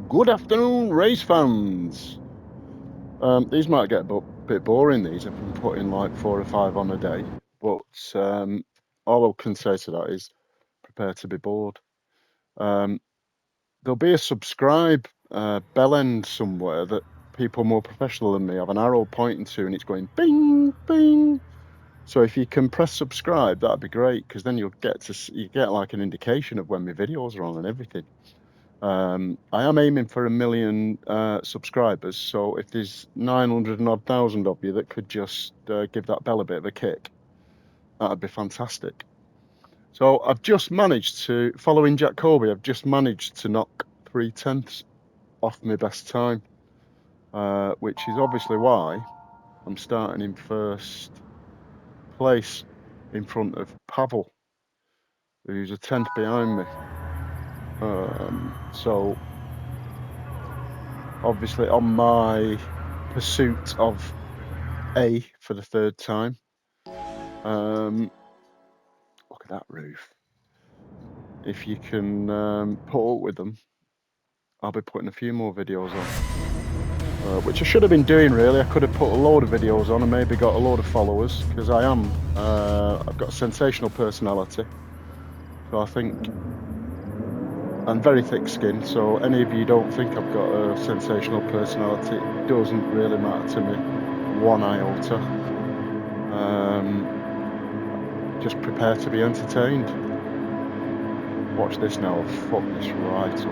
Good afternoon, race fans. These might get a bit boring, these, if I'm putting like 4 or 5 on a day, but all I can say to that is prepare to be bored. Um, there'll be a subscribe bell end somewhere that people more professional than me have an arrow pointing to, and it's going bing, bing. So if you can press subscribe, that'd be great, because then you get like an indication of when my videos are on and everything. I am aiming for 1 million subscribers, so if there's 900 and odd thousand of you that could just give that bell a bit of a kick, that'd be fantastic. So I've just managed to, following Jack Corby, I've just managed to knock 3/10 off my best time, which is obviously why I'm starting in first place in front of Pavel, who's a tenth behind me. So obviously on my pursuit of A for the third time. Look at that roof. If you can put up with them, I'll be putting a few more videos on, which I should have been doing really. I could have put a load of videos on and maybe got a load of followers, because I've got a sensational personality. So I think I'm very thick skinned, so any of you don't think I've got a sensational personality, it doesn't really matter to me one iota. Just prepare to be entertained. Watch this now, I'll fuck this right up.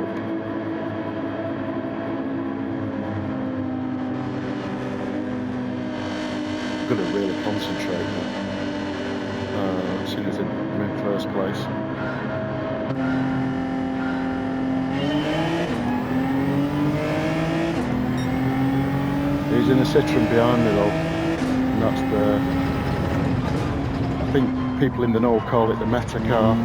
I'm going to really concentrate now, as soon as I'm in first place. He's in a Citroen behind me though, and that's I think people in the know call it the meta car.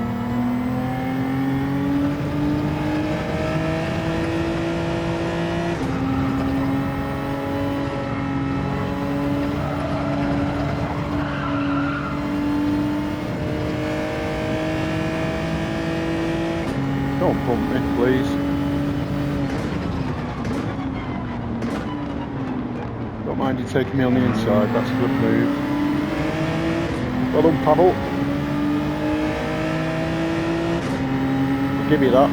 Don't pump me, please. Don't mind you taking me on the inside, that's a good move. Well done, Pavel. I'll give you that.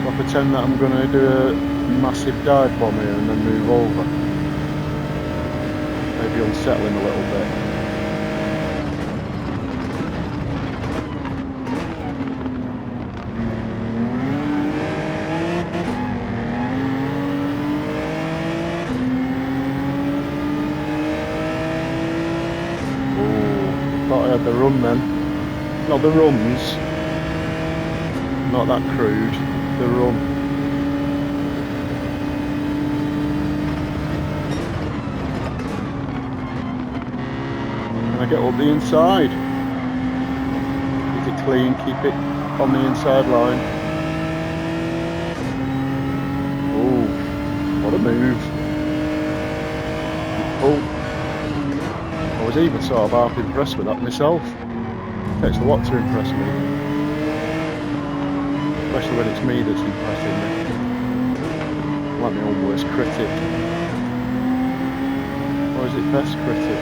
I'll pretend that I'm going to do a massive dive bomb here and then move over. Maybe unsettle him a little bit. Thought I had the run then. No, the runs. Not that crude. The run. And I get up the inside. Keep it clean, keep it on the inside line. Oh, what a move. Oh. I was even sort of half impressed with that myself. It takes a lot to impress me, especially when it's me that's impressing me. Like my own worst critic. Or is it best critic?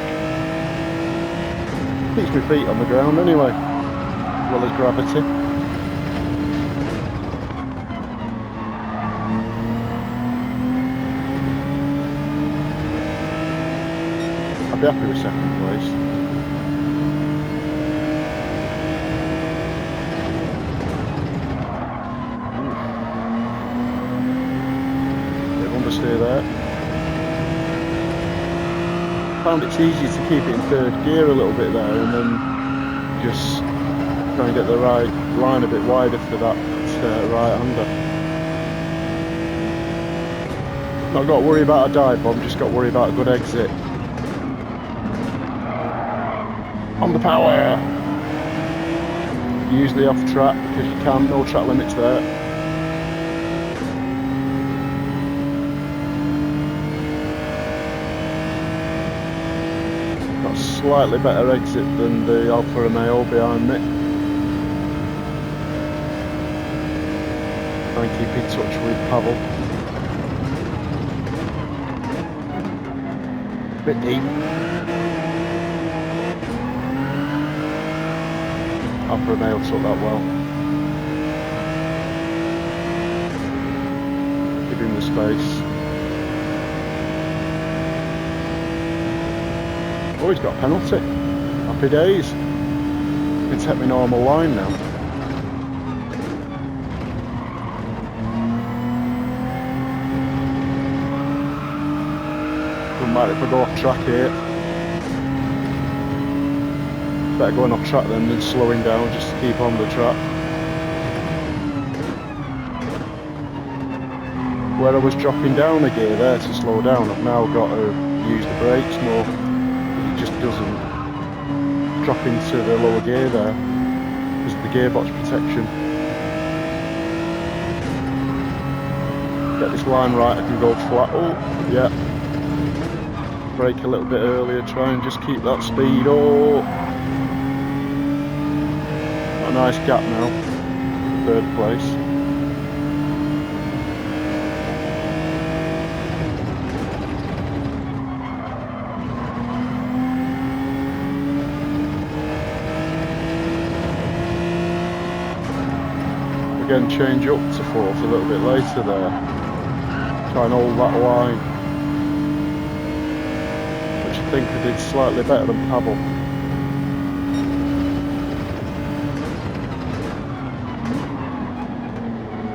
Keeps my feet on the ground anyway, as well as gravity. I'd be happy with second place. Bit of understeer there. Found it's easier to keep it in third gear a little bit there, and then just try and get the right line a bit wider for that right-hander. Not got to worry about a dive bomb, just got to worry about a good exit. On the power! Use the off track because you can, no track limits there. Got a slightly better exit than the Alfa Romeo behind me. Try and keep in touch with Pavel. Bit deep. Hunt For A took that well. Give him the space. Oh, he's got a penalty. Happy days. Can take my normal line now. Doesn't matter if I go off track here. Better going off track then than slowing down just to keep on the track. Where I was dropping down a gear there to slow down, I've now got to use the brakes more. It just doesn't drop into the lower gear there because of the gearbox protection. Get this line right, I can go flat. Oh, yeah. Brake a little bit earlier, try and just keep that speed. Oh, a nice gap now, third place. Again, change up to fourth a little bit later there. Try and hold that line, which I think I did slightly better than Pavel.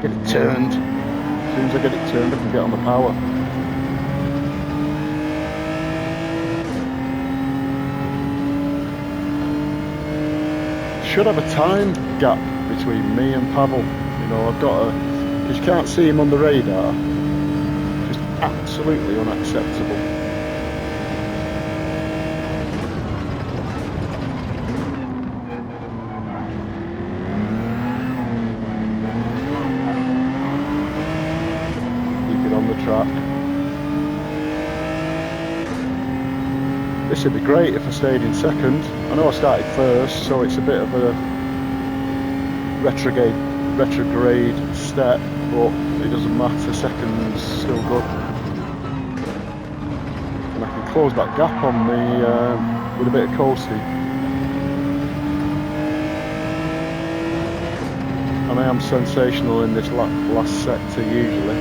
Get it turned. As soon as I get it turned, I can get on the power. Should have a time gap between me and Pavel. You know, I've got to, because you can't see him on the radar. Just absolutely unacceptable. On the track. This would be great if I stayed in second. I know I started first, so it's a bit of a retrograde step, but it doesn't matter, second's still good. And I can close that gap on me with a bit of coasting. And I am sensational in this last sector usually.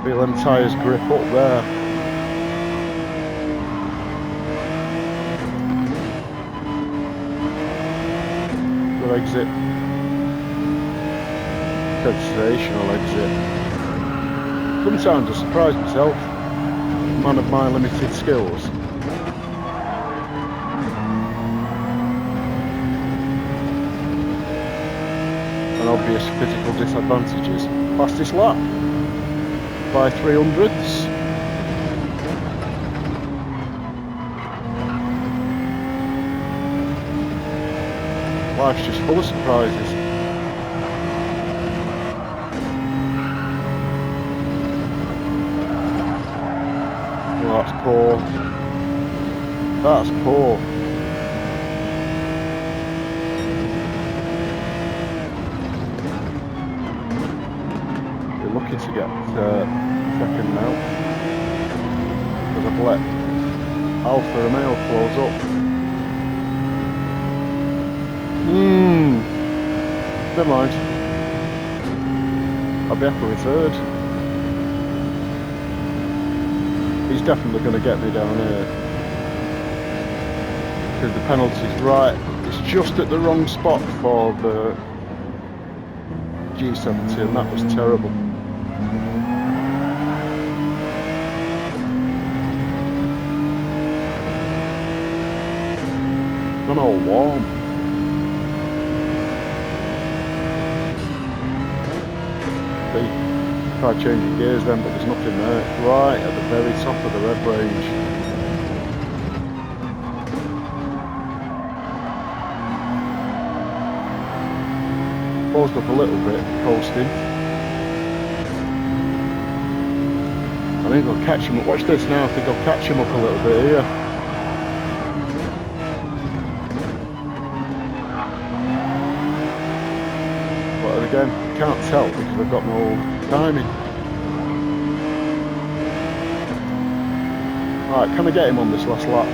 Feel them tyres grip up there. Good exit. Sensational exit. Sometimes I surprise myself, man of my limited skills. And obvious physical disadvantages. Fastest lap. By 300ths. Life's just full of surprises. Well, that's poor. That's poor. Lucky to get second now, because I've let Alfa Romeo close up. Never mind. I'll be happy with third. He's definitely going to get me down here, because the penalty's right. It's just at the wrong spot for the G70, and that was terrible. Gone all warm. See, tried changing gears then, but there's nothing there. It's right at the very top of the red range. Closed up a little bit, coasting. I think I'll catch him up. Watch this now, I think I'll catch him up a little bit here. again, you can't tell because I've got no timing. Right, can I get him on this last lap?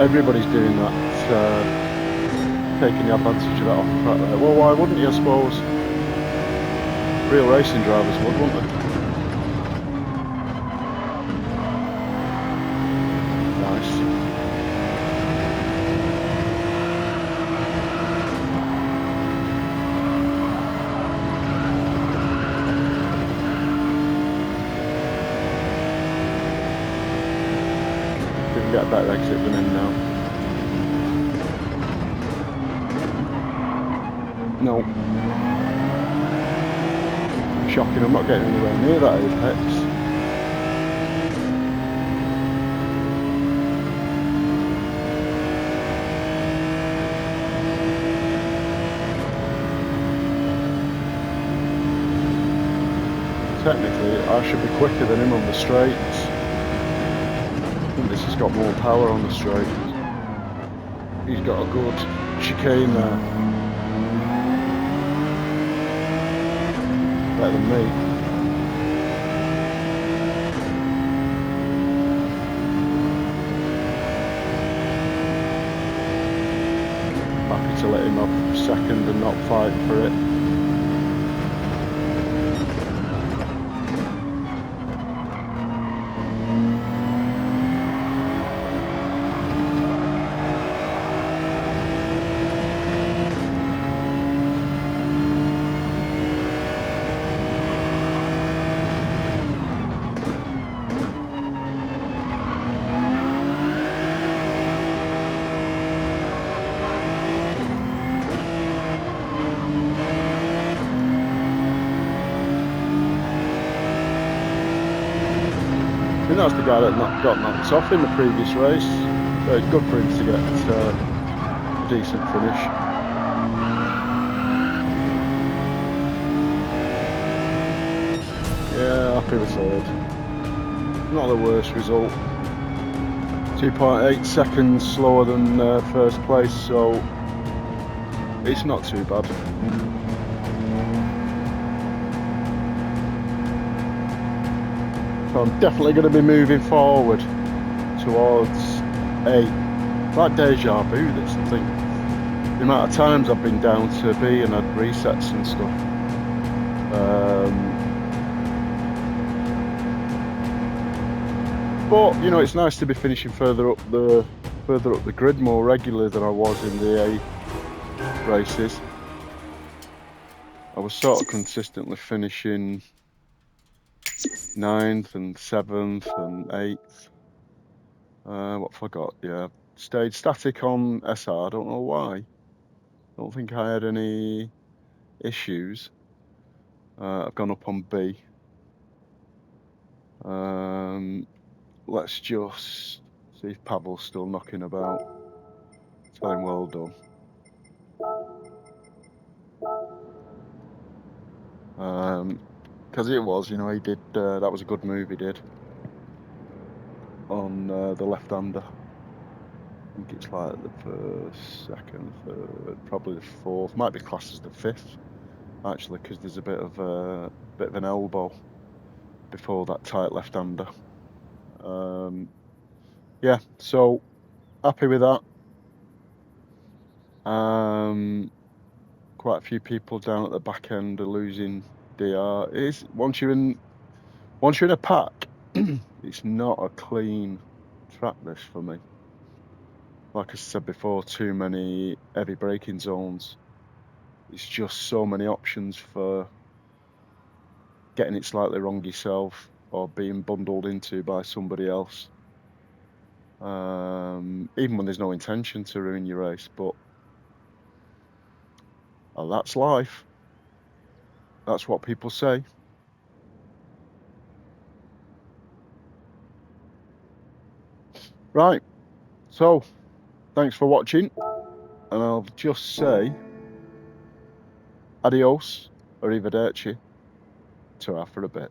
Everybody's doing that, taking the advantage of that off track there. Well, why wouldn't you, I suppose? Real racing drivers would, wouldn't they? Nice. Didn't get a better exit than him now. No. Shocking, I'm not getting anywhere near that apex. Technically, I should be quicker than him on the straights. I think this has got more power on the straights. He's got a good chicane there. Better than me. Happy to let him off second and not fight for it. I think that's the guy that got knocked off in the previous race. So it's good for him to get a decent finish. Yeah, happy with third. Not the worst result. 2.8 seconds slower than first place, so it's not too bad. So I'm definitely going to be moving forward towards A. Like deja vu, this, I think. The amount of times I've been down to B and had resets and stuff. But you know, it's nice to be finishing further up the grid more regularly than I was in the A races. I was sort of consistently finishing 9th and 7th and 8th. What have I got? Yeah, stayed static on SR. I don't know why. I don't think I had any issues. I've gone up on B. Let's just see if Pavel's still knocking about. Tell him well done. Because it was, you know, he did. That was a good move he did on the left-hander. I think it's like the first, second, third, probably the fourth. Might be classed as the fifth, actually, because there's a bit of an elbow before that tight left-hander. Yeah, so happy with that. Quite a few people down at the back end are losing DR. It is once you're in a pack, it's not a clean track this for me. Like I said before, too many heavy braking zones. It's just so many options for getting it slightly wrong yourself or being bundled into by somebody else. Even when there's no intention to ruin your race, but that's life. That's what people say. Right, so thanks for watching, and I'll just say adios, arrivederci, ta-ra for a bit.